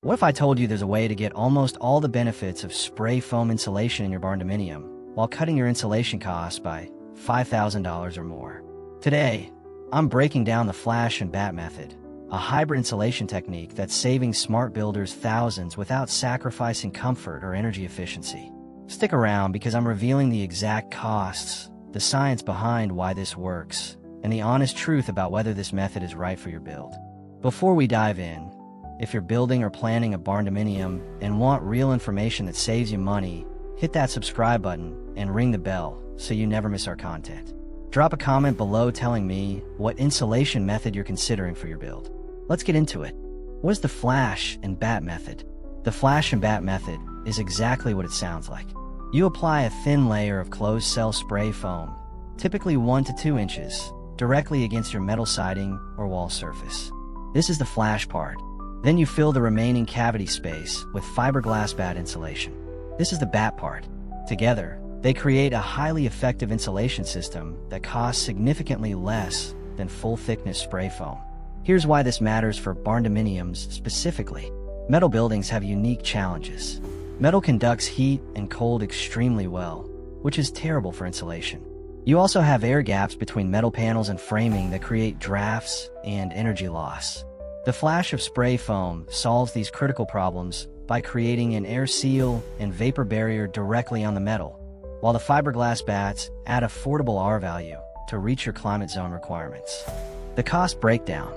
What if I told you there's a way to get almost all the benefits of spray foam insulation in your Barndominium while cutting your insulation costs by $5,000 or more? Today, I'm breaking down the flash and batt method, a hybrid insulation technique that's saving smart builders thousands without sacrificing comfort or energy efficiency. Stick around because I'm revealing the exact costs, the science behind why this works, and the honest truth about whether this method is right for your build. Before we dive in, if you're building or planning a Barndominium and want real information that saves you money, hit that subscribe button and ring the bell so you never miss our content. Drop a comment below telling me what insulation method you're considering for your build. Let's get into it. What is the flash and batt method? The flash and batt method is exactly what it sounds like. You apply a thin layer of closed-cell spray foam, typically 1 to 2 inches, directly against your metal siding or wall surface. This is the flash part. Then you fill the remaining cavity space with fiberglass batt insulation. This is the batt part. Together, they create a highly effective insulation system that costs significantly less than full-thickness spray foam. Here's why this matters for Barndominiums specifically. Metal buildings have unique challenges. Metal conducts heat and cold extremely well, which is terrible for insulation. You also have air gaps between metal panels and framing that create drafts and energy loss. The flash of spray foam solves these critical problems by creating an air seal and vapor barrier directly on the metal, while the fiberglass batts add affordable R value to reach your climate zone requirements. The cost breakdown,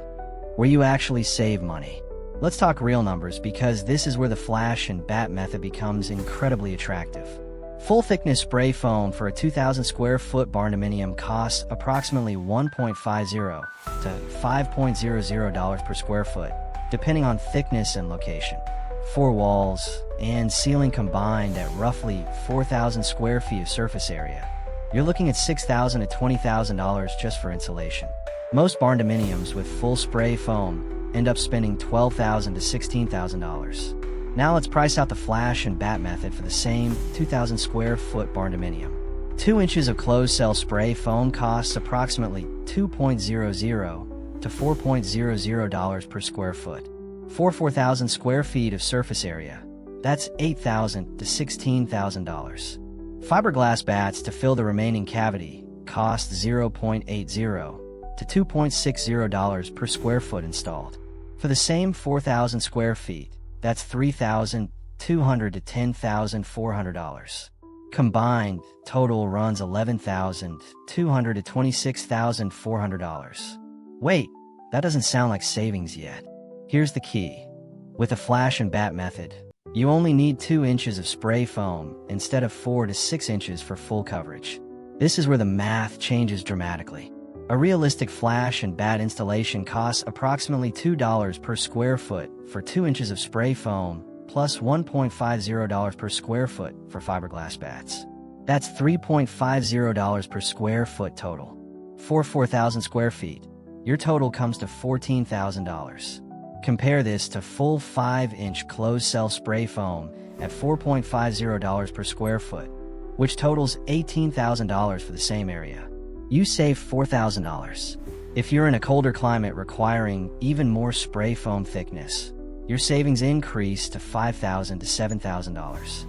where you actually save money. Let's talk real numbers because this is where the flash and batt method becomes incredibly attractive. Full-thickness spray foam for a 2,000 square foot Barndominium costs approximately $1.50 to $5.00 per square foot, depending on thickness and location. 4 walls and ceiling combined at roughly 4,000 square feet of surface area. You're looking at $6,000 to $20,000 just for insulation. Most Barndominiums with full spray foam end up spending $12,000 to $16,000. Now let's price out the flash and batt method for the same 2,000 square foot Barndominium. 2 inches of closed-cell spray foam costs approximately $2.00 to $4.00 per square foot. For 4,000 square feet of surface area, that's $8,000 to $16,000. Fiberglass batts to fill the remaining cavity cost $0.80 to $2.60 per square foot installed. For the same 4,000 square feet, that's $3,200 to $10,400. Combined, total runs $11,200 to $26,400. Wait, that doesn't sound like savings yet. Here's the key. With the flash and batt method, you only need 2 inches of spray foam instead of 4 to 6 inches for full coverage. This is where the math changes dramatically. A realistic flash and batt installation costs approximately $2 per square foot for 2 inches of spray foam, plus $1.50 per square foot for fiberglass batts. That's $3.50 per square foot total. For 4,000 square feet, your total comes to $14,000. Compare this to full 5-inch closed-cell spray foam at $4.50 per square foot, which totals $18,000 for the same area. You save $4,000. If you're in a colder climate requiring even more spray foam thickness, your savings increase to $5,000 to $7,000.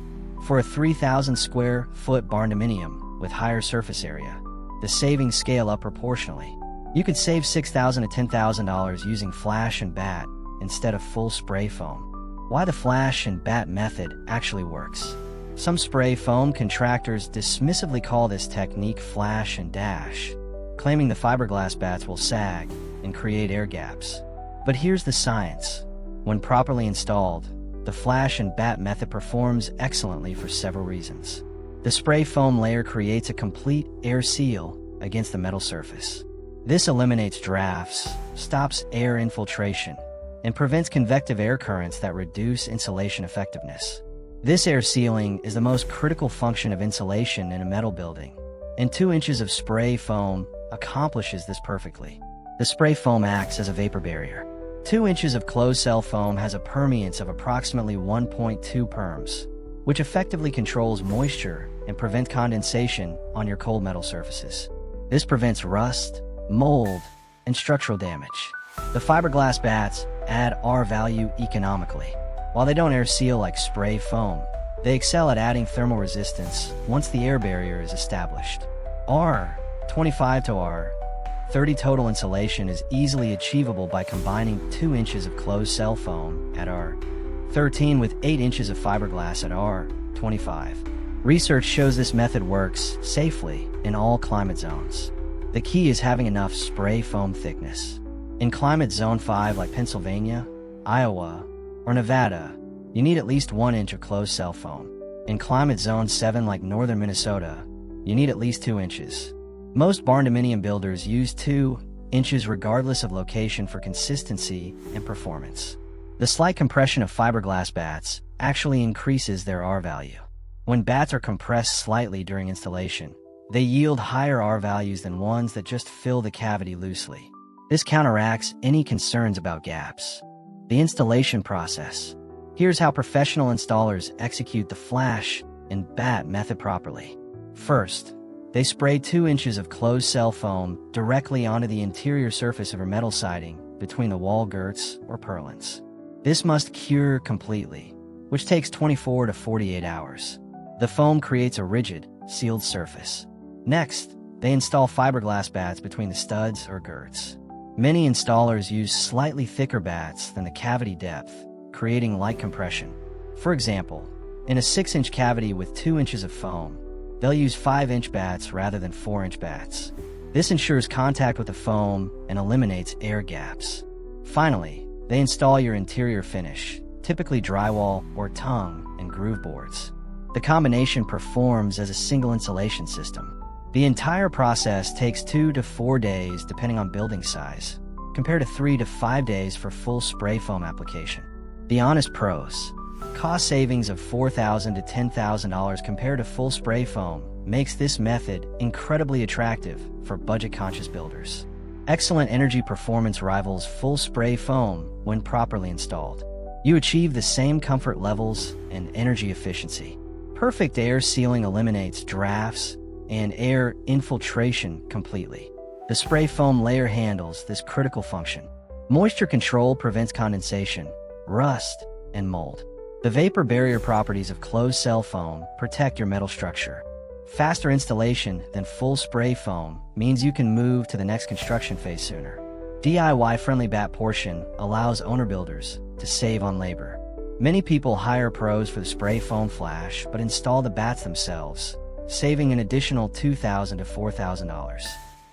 For a 3,000 square foot Barndominium with higher surface area, the savings scale up proportionally. You could save $6,000 to $10,000 using flash and batt instead of full spray foam. Why the flash and batt method actually works. Some spray foam contractors dismissively call this technique flash and dash, claiming the fiberglass batts will sag and create air gaps. But here's the science. When properly installed, the flash and batt method performs excellently for several reasons. The spray foam layer creates a complete air seal against the metal surface. This eliminates drafts, stops air infiltration, and prevents convective air currents that reduce insulation effectiveness. This air sealing is the most critical function of insulation in a metal building, and 2 inches of spray foam accomplishes this perfectly. The spray foam acts as a vapor barrier. 2 inches of closed-cell foam has a permeance of approximately 1.2 perms, which effectively controls moisture and prevents condensation on your cold metal surfaces. This prevents rust, mold, and structural damage. The fiberglass batts add R value economically. While they don't air seal like spray foam, they excel at adding thermal resistance once the air barrier is established. R25 to R30 total insulation is easily achievable by combining 2 inches of closed-cell foam at R13 with 8 inches of fiberglass at R25. Research shows this method works safely in all climate zones. The key is having enough spray foam thickness. In climate zone 5 like Pennsylvania, Iowa, or Nevada, you need at least 1 inch of closed-cell foam. In climate zone 7 like northern Minnesota, you need at least 2 inches. Most barndominium builders use 2 inches regardless of location for consistency and performance. The slight compression of fiberglass batts actually increases their R value. When batts are compressed slightly during installation, they yield higher R values than ones that just fill the cavity loosely. This counteracts any concerns about gaps. The installation process. Here's how professional installers execute the flash and batt method properly. First, they spray 2 inches of closed-cell foam directly onto the interior surface of a metal siding between the wall girts or purlins. This must cure completely, which takes 24 to 48 hours. The foam creates a rigid, sealed surface. Next, they install fiberglass batts between the studs or girts. Many installers use slightly thicker batts than the cavity depth, creating light compression. For example, in a 6-inch cavity with 2 inches of foam, they'll use 5-inch batts rather than 4-inch batts. This ensures contact with the foam and eliminates air gaps. Finally, they install your interior finish, typically drywall or tongue and groove boards. The combination performs as a single insulation system. The entire process takes 2 to 4 days depending on building size, compared to 3 to 5 days for full spray foam application. The honest pros. Cost savings of $4,000 to $10,000 compared to full spray foam makes this method incredibly attractive for budget-conscious builders. Excellent energy performance rivals full spray foam when properly installed. You achieve the same comfort levels and energy efficiency. Perfect air sealing eliminates drafts and air infiltration completely. The spray foam layer handles this critical function. Moisture control prevents condensation, rust, and mold. The vapor barrier properties of closed-cell foam protect your metal structure. Faster installation than full spray foam means you can move to the next construction phase sooner. DIY-friendly batt portion allows owner builders to save on labor. Many people hire pros for the spray foam flash but install the batts themselves, saving an additional $2,000 to $4,000.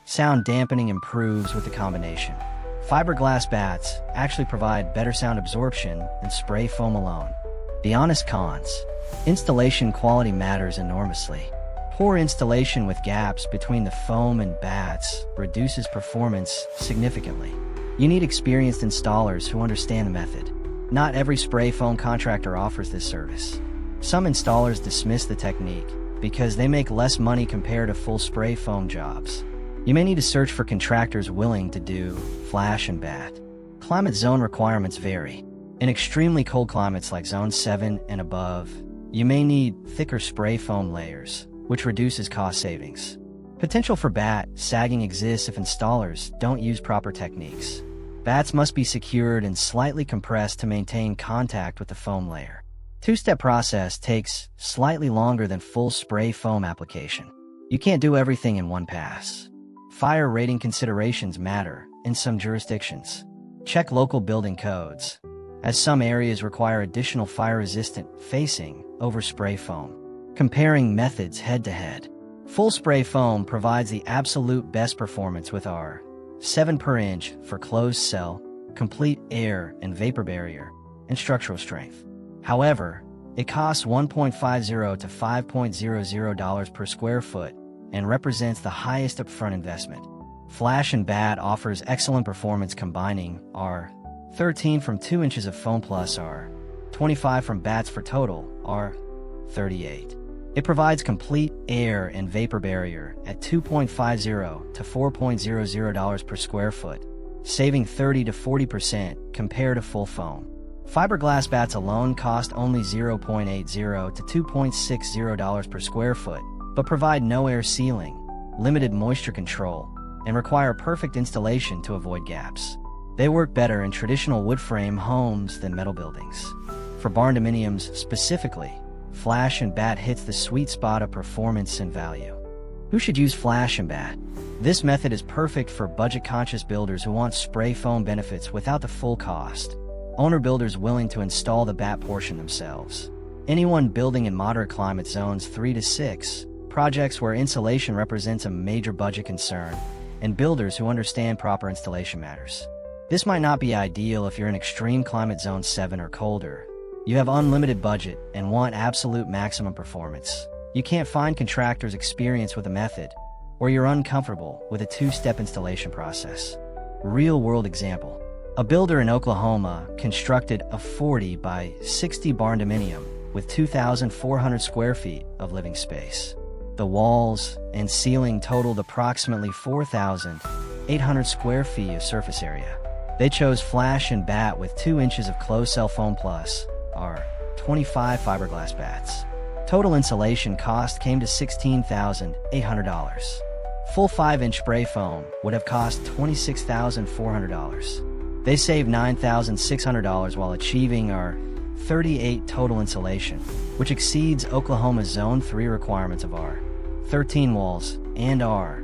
Sound dampening improves with the combination. Fiberglass batts actually provide better sound absorption than spray foam alone. The honest cons. Installation quality matters enormously. Poor installation with gaps between the foam and batts reduces performance significantly. You need experienced installers who understand the method. Not every spray foam contractor offers this service. Some installers dismiss the technique because they make less money compared to full spray foam jobs. You may need to search for contractors willing to do flash and batt. Climate zone requirements vary. In extremely cold climates like zone 7 and above, you may need thicker spray foam layers, which reduces cost savings. Potential for batt sagging exists if installers don't use proper techniques. Batts must be secured and slightly compressed to maintain contact with the foam layer. Two-step process takes slightly longer than full spray foam application. You can't do everything in one pass. Fire rating considerations matter in some jurisdictions. Check local building codes, as some areas require additional fire-resistant facing over spray foam. Comparing methods head-to-head. Full spray foam provides the absolute best performance with R 7 per inch for closed cell, complete air and vapor barrier, and structural strength. However, it costs $1.50 to $5.00 per square foot and represents the highest upfront investment. Flash and batt offers excellent performance combining R13 from 2 inches of foam plus R25 from batts for total R38. It provides complete air and vapor barrier at $2.50 to $4.00 per square foot, saving 30 to 40% compared to full foam. Fiberglass batts alone cost only $0.80 to $2.60 per square foot, but provide no air sealing, limited moisture control, and require perfect installation to avoid gaps. They work better in traditional wood frame homes than metal buildings. For barndominiums specifically, Flash and Batt hits the sweet spot of performance and value. Who should use Flash and Batt? This method is perfect for budget-conscious builders who want spray foam benefits without the full cost. Owner builders willing to install the Batt portion themselves. Anyone building in moderate climate zones 3 to 6, projects where insulation represents a major budget concern, and builders who understand proper installation matters. This might not be ideal if you're in extreme climate zone 7 or colder. You have unlimited budget and want absolute maximum performance. You can't find contractors experienced with a method, or you're uncomfortable with a two-step installation process. Real-world example. A builder in Oklahoma constructed a 40 by 60 barndominium with 2,400 square feet of living space. The walls and ceiling totaled approximately 4,800 square feet of surface area. They chose Flash and Batt with 2 inches of closed-cell foam plus our 25 fiberglass batts. Total insulation cost came to $16,800. Full 5-inch spray foam would have cost $26,400. They saved $9,600 while achieving our 38 total insulation, which exceeds Oklahoma's Zone 3 requirements of our 13 walls and our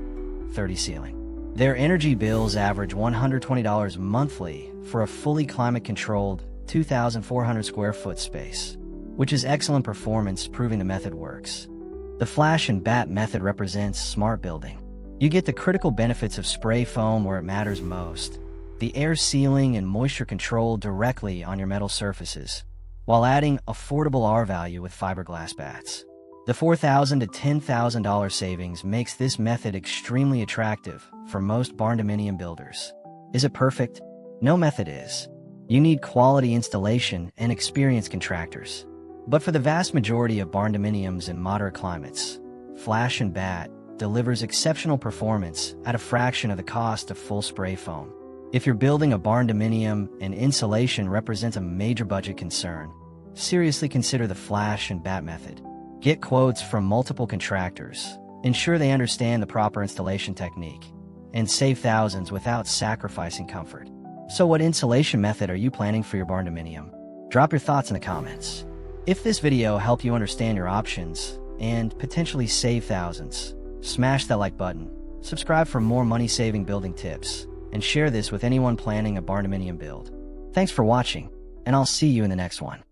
30 ceiling. Their energy bills average $120 monthly for a fully climate-controlled 2,400 square foot space, which is excellent performance, proving the method works. The Flash and Batt method represents smart building. You get the critical benefits of spray foam where it matters most, the air sealing and moisture control directly on your metal surfaces, while adding affordable R value with fiberglass batts. The $4,000 to $10,000 savings makes this method extremely attractive for most barndominium builders. Is it perfect? No method is. You need quality installation and experienced contractors. But for the vast majority of barndominiums in moderate climates, Flash and Batt delivers exceptional performance at a fraction of the cost of full spray foam. If you're building a barndominium and insulation represents a major budget concern, seriously consider the Flash and Batt method. Get quotes from multiple contractors, ensure they understand the proper installation technique, and save thousands without sacrificing comfort. So what insulation method are you planning for your barndominium? Drop your thoughts in the comments. If this video helped you understand your options and potentially save thousands, smash that like button, subscribe for more money-saving building tips, and share this with anyone planning a barndominium build. Thanks for watching, and I'll see you in the next one.